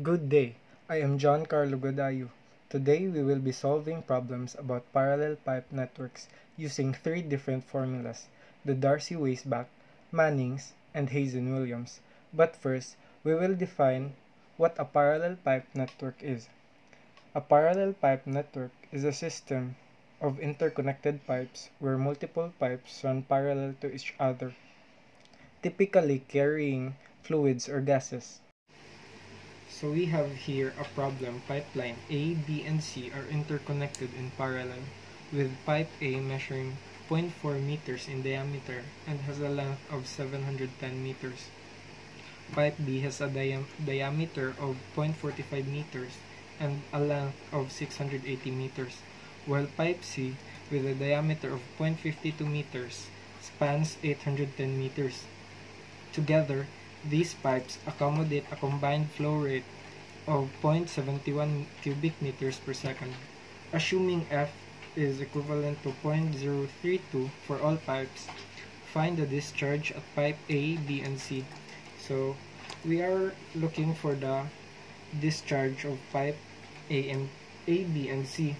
Good day, I am John Carlo Godayo. Today we will be solving problems about parallel pipe networks using three different formulas, the Darcy-Weisbach, Manning's, and Hazen-Williams. But first, we will define what a parallel pipe network is. A parallel pipe network is a system of interconnected pipes where multiple pipes run parallel to each other, typically carrying fluids or gases. So we have here a problem. Pipeline A, B, and C are interconnected in parallel, with pipe A measuring 0.4 meters in diameter and has a length of 710 meters. Pipe B has a diameter of 0.45 meters and a length of 680 meters, while pipe C, with a diameter of 0.52 meters, spans 810 meters. Together, these pipes accommodate a combined flow rate of 0.71 cubic meters per second. Assuming F is equivalent to 0.032 for all pipes, find the discharge at pipe A, B, and C. So, we are looking for the discharge of pipe A, B, and C.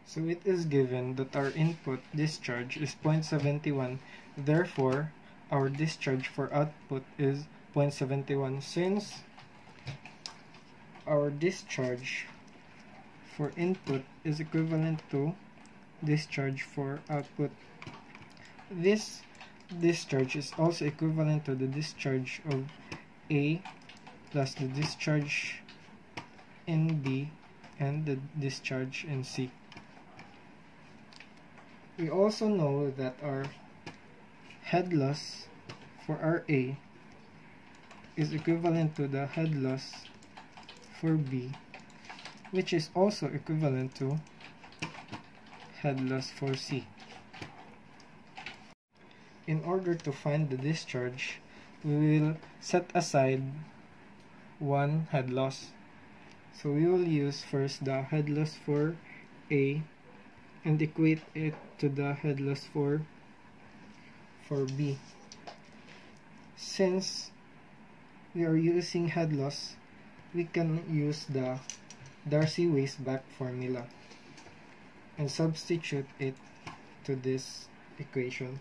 So, it is given that our input discharge is 0.71, therefore, our discharge for output is 0.71. Since our discharge for input is equivalent to discharge for output, this discharge is also equivalent to the discharge of A plus the discharge in B and the discharge in C. We also know that our head loss for RA is equivalent to the head loss for B, which is also equivalent to head loss for C. In order to find the discharge, we will set aside one head loss. So we will use first the head loss for A and equate it to the head loss for B. Since we are using head loss, we can use the Darcy-Weisbach formula and substitute it to this equation.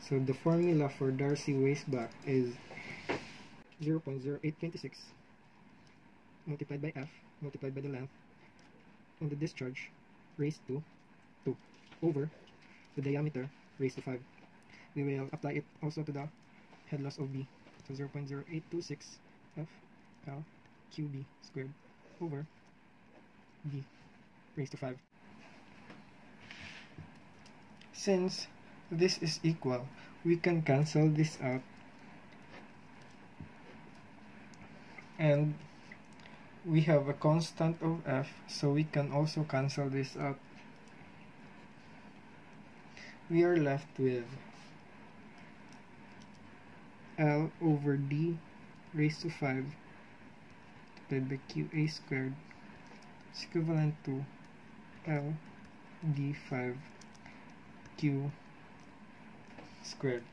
So the formula for Darcy-Weisbach is 0.0826 multiplied by F multiplied by the length and the discharge raised to 2 over the diameter raised to 5. We will apply it also to the head loss of B. So 0.0826 F L QB squared over B raised to 5. Since this is equal, we can cancel this out and we have a constant of F, so we can also cancel this out. We are left with L over D raised to 5 divided by QA squared is equivalent to L D5 Q squared.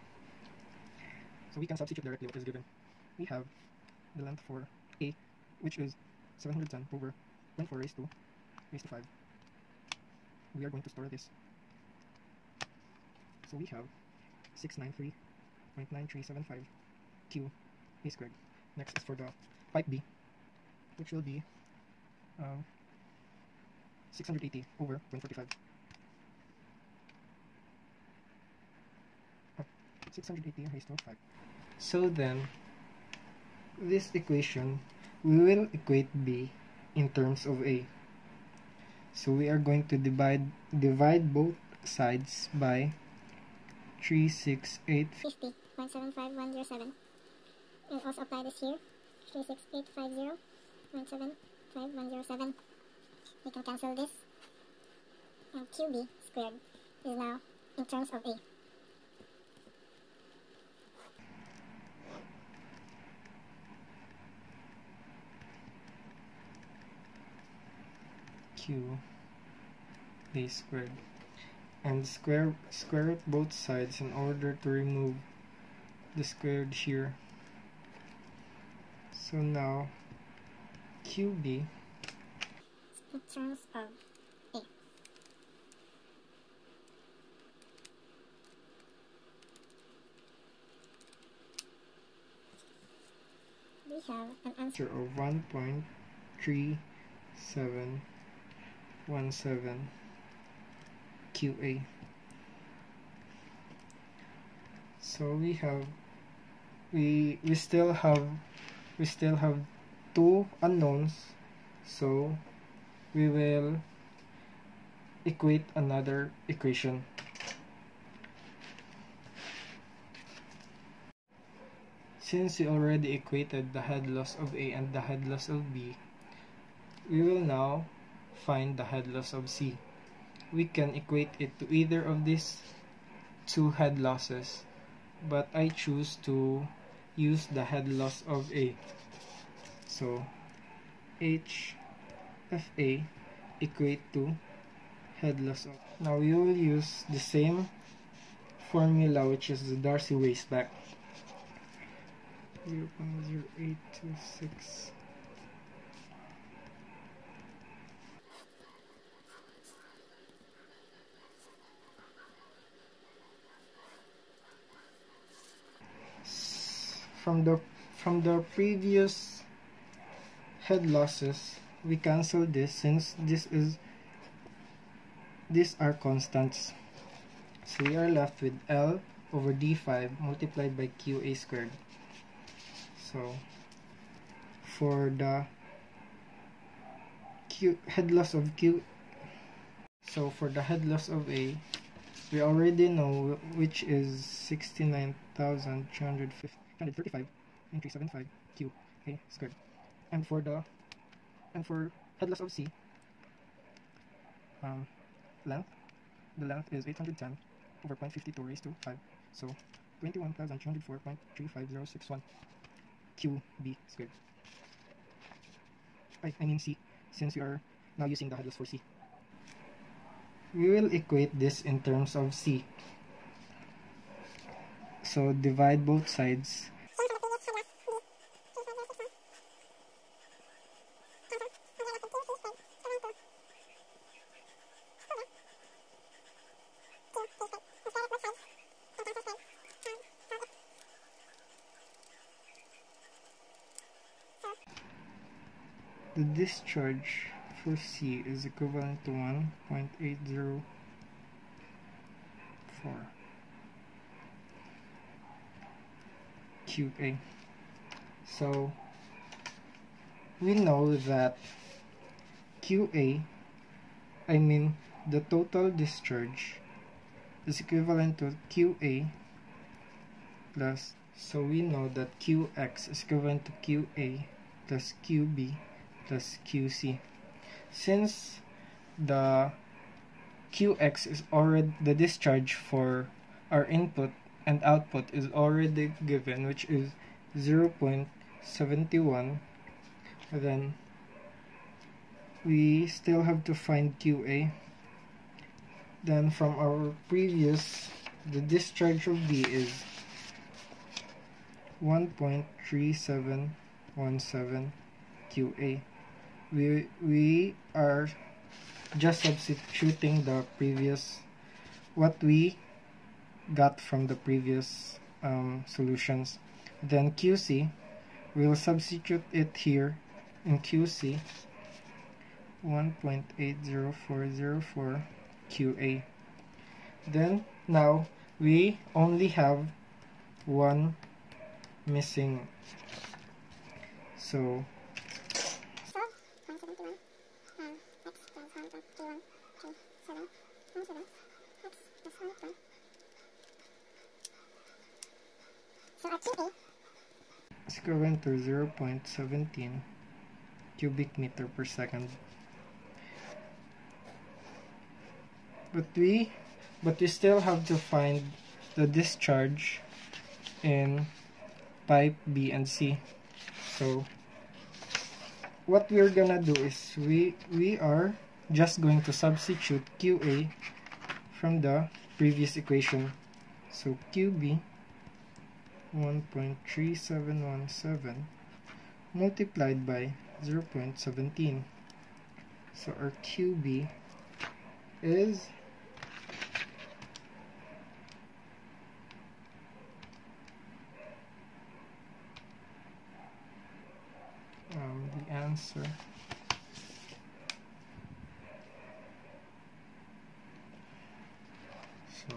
So we can substitute directly what is given. We have the length for A, which is 710 over 0.4 raised to 5. We are going to store this. So we have 693.9375 Q A squared. Next is for the pipe B, which will be 680 over 0.45. 680 raised to 5. So then, this equation, we will equate B in terms of A. So we are going to divide both sides by 50.75107. And also apply this here. 36850.75107. We can cancel this. And QB squared is now in terms of A. Q A squared, and square root both sides in order to remove the squared here. So now QB in terms of A. We have an answer of 1.3717 QA. So we still have two unknowns, so we will equate another equation. Since we already equated the head loss of A and the head loss of B, we will now find the head loss of C. We can equate it to either of these two head losses, but I choose to use the head loss of A. So HFA equate to head loss of. Now we will use the same formula, which is the Darcy-Weisbach. 0.0826. From the previous head losses, we cancel this since these are constants. So we are left with L over D5 multiplied by QA squared. So for the head loss of Q, so for the head loss of A, we already know which is 69,335.375 Q A squared. And for head loss of C, the length is 810 over 0.52 raised to 5, so 21,304.35061 QB squared. I mean C, since we are now using the head loss for C. We will equate this in terms of C. So divide both sides. The discharge for C is equivalent to 1.804 QA. So we know that QA, I mean the total discharge, is equivalent to QA plus, so we know that QX is equivalent to QA plus QB plus QC. Since the QX is already, the discharge for our input and output is already given, which is 0.71, then we still have to find QA. Then from our previous, the discharge of B is 1.3717 QA. We are just substituting the previous, what we got from the previous solutions. Then QC, we'll substitute it here in QC, 1.80404 QA. Then now we only have one missing, so it's equivalent to 0.17 cubic meter per second. But we still have to find the discharge in pipe B and C. So what we're gonna do is we are just going to substitute QA from the previous equation. So QB 1.3717 multiplied by 0.17. So our QB is the answer so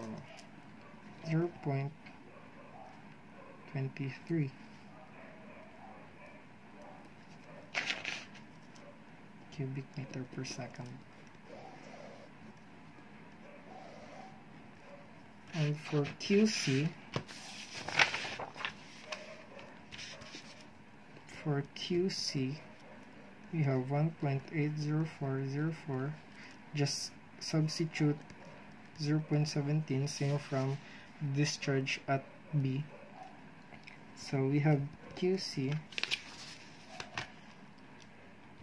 0.23 cubic meter per second. And for QC, we have 1.80404. Just substitute 0.17 same from discharge at B. So we have QC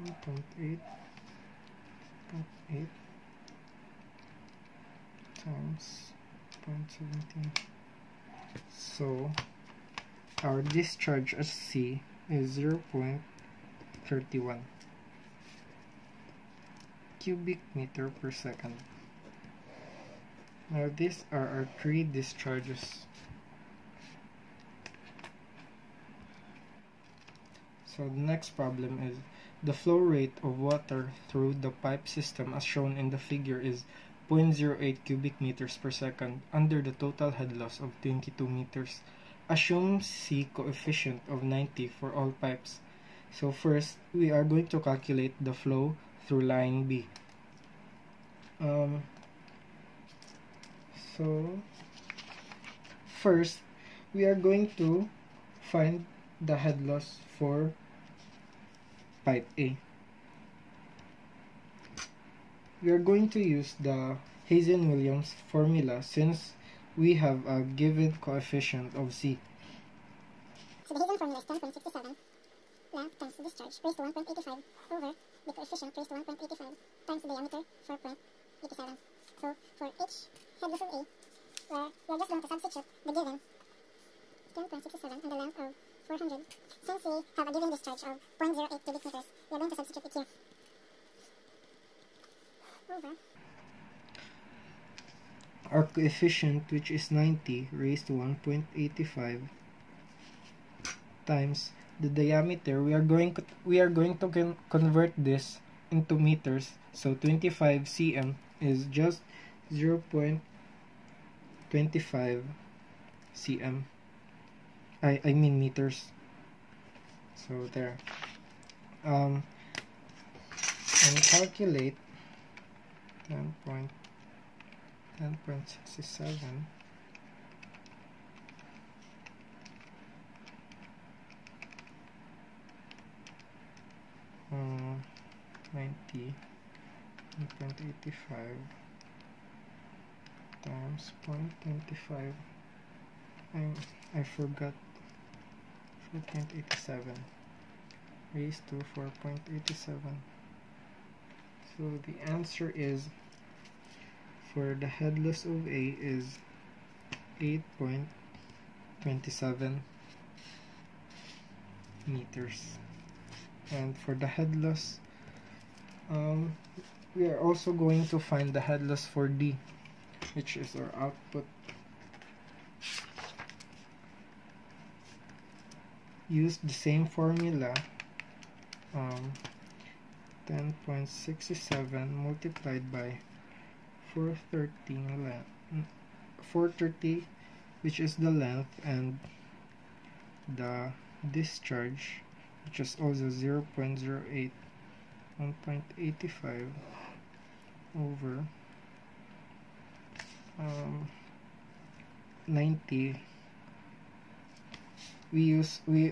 1.8 times 0.17. So our discharge at C is 0.31 cubic meter per second. Now these are our three discharges. So the next problem is the flow rate of water through the pipe system as shown in the figure is 0.08 cubic meters per second under the total head loss of 22 meters. Assume C coefficient of 90 for all pipes. So first, we are going to calculate the flow through line B. So first, we are going to find the head loss for pipe A. We are going to use the Hazen-Williams formula since we have a given coefficient of C. So the Hazen formula is 10.67 length times the discharge raised to 1.85 over the coefficient raised to 1.85 times the diameter 4.87. So for each head loss of A, we are just going to substitute the given 10.67 and the length of 400. Since we have a given discharge of 0.08 cubic meters, we are going to substitute it here. Over our coefficient, which is 90 raised to 1.85 times the diameter. We are going to convert this into meters. So 25 cm is just 0.25 cm. I mean meters. So there. And calculate 10.67 90 1.85 times 0.25. I forgot 4.87 raised to 4.87. So the answer is, for the head loss of A is 8.27 meters. And for the head loss, we are also going to find the head loss for D, which is our output. Use the same formula, 10.67 multiplied by 430, which is the length, and the discharge, which is also 0.08, 1.85 over 90. We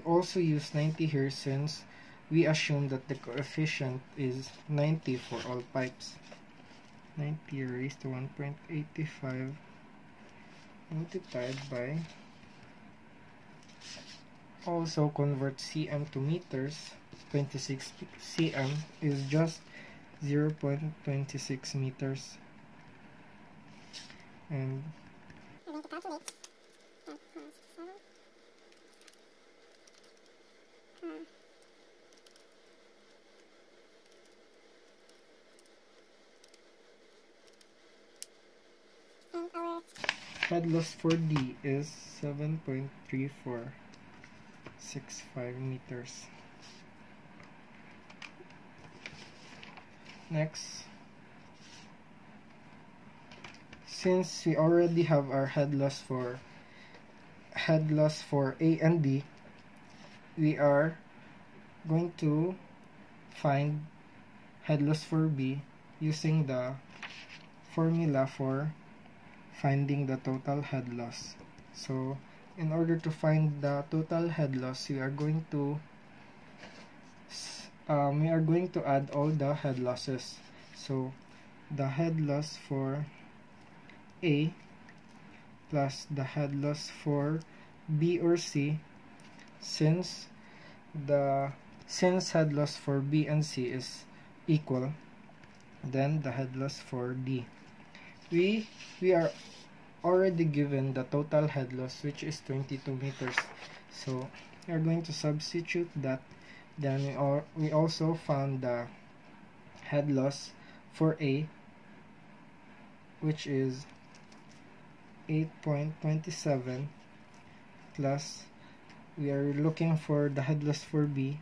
also use 90 here since we assume that the coefficient is 90 for all pipes. 90 raised to 1.85 multiplied by, also convert cm to meters. 26 cm is just 0.26 meters. And I'm going to calculate 10.67 times 0.26 head loss for D is 7.3465 meters. Next, since we already have our head loss for A and B, we are going to find head loss for B using the formula for finding the total head loss. So in order to find the total head loss, we are going to add all the head losses. So the head loss for A plus the head loss for B or C, since head loss for B and C is equal, then the head loss for D. We are already given the total head loss, which is 22 meters. So we are going to substitute that. Then we also found the head loss for A, which is 8.27, plus we are looking for the head loss for B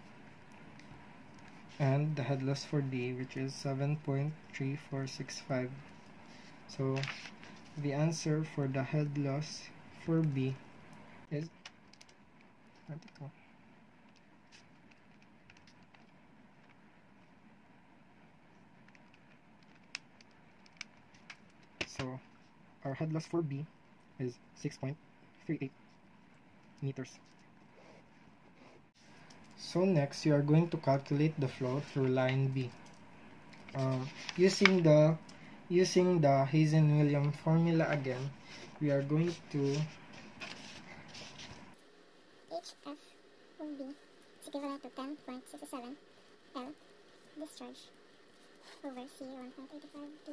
and the head loss for D, which is 7.3465. So the answer for the head loss for B is 22. So our head loss for B is 6.38 meters. So next, you are going to calculate the flow through line B. Using the Hazen-Williams formula again, we are going to HF will be equivalent to 10.67 L discharge over C 1.85 D.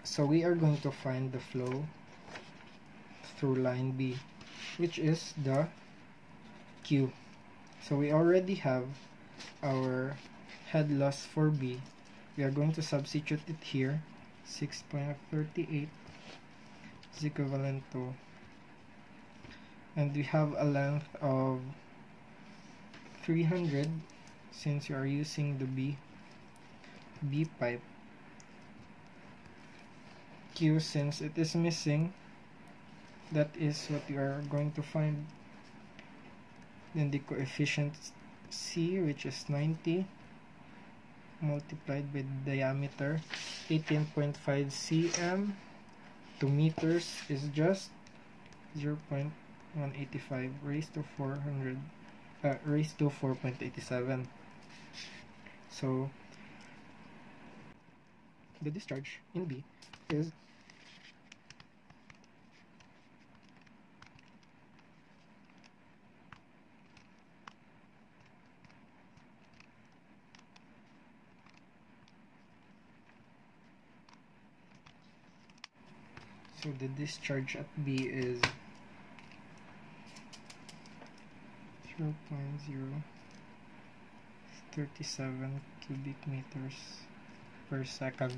So we are going to find the flow through line B, which is the Q. So we already have our head loss for B. We are going to substitute it here. 6.38 is equivalent to, and we have a length of 300 since you are using the B pipe. Q, since it is missing, that is what we are going to find. Then the coefficient C, which is 90, multiplied by the diameter, 18.5 cm to meters, is just 0.185 raised to 4.87. So the discharge in B is so the discharge at B is 0.037 cubic meters per second.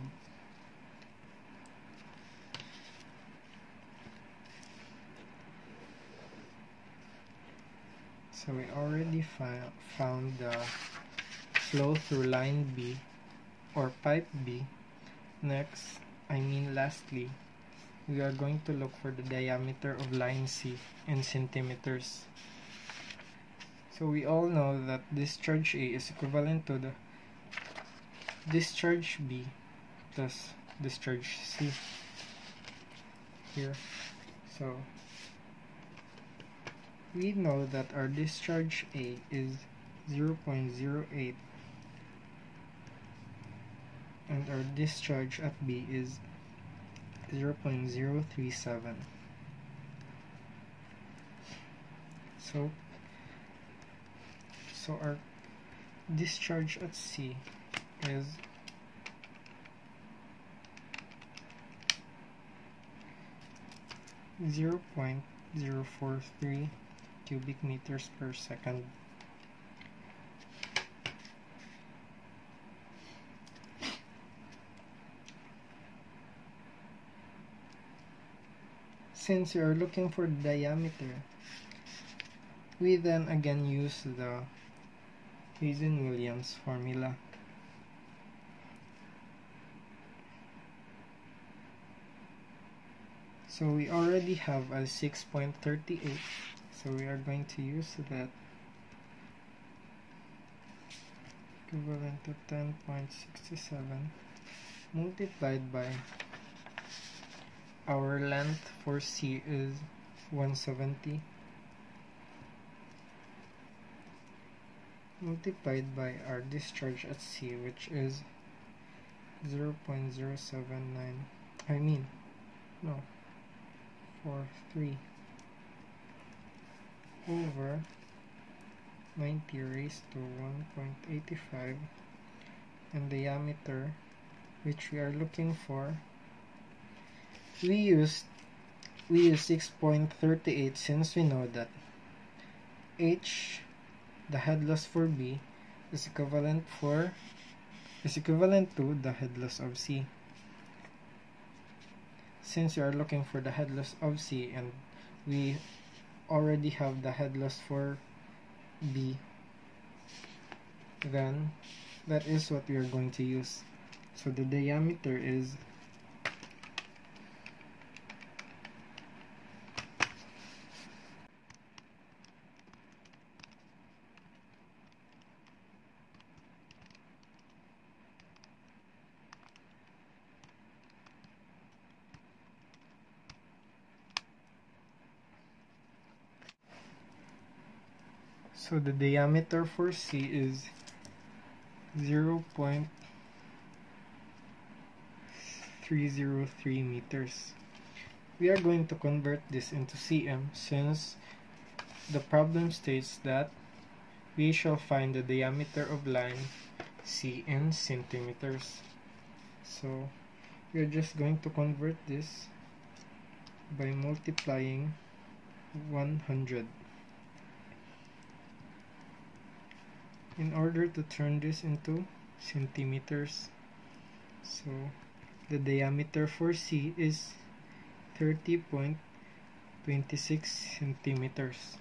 So we already found the flow through line B or pipe B. Lastly, we are going to look for the diameter of line C in centimeters. So we all know that discharge A is equivalent to the discharge B plus discharge C here. So we know that our discharge A is 0.08 and our discharge at B is 0.037. So our discharge at C is 0.043 cubic meters per second. Since we are looking for the diameter, we then again use the Hazen-Williams formula. So we already have a 6.38, so we are going to use that, equivalent to 10.67 multiplied by our length for C is 170 multiplied by our discharge at C, which is 0.079, 43 over 90 raised to 1.85, and diameter, which we are looking for, we use 6.38 since we know that H, the head loss for B, is equivalent to the head loss of C. Since we are looking for the head loss of C and we already have the head loss for B, then that is what we are going to use. So the diameter is So the diameter for C is 0.303 meters. We are going to convert this into cm since the problem states that we shall find the diameter of line C in centimeters. So we are just going to convert this by multiplying 100. In order to turn this into centimeters, so the diameter for C is 30.26 centimeters.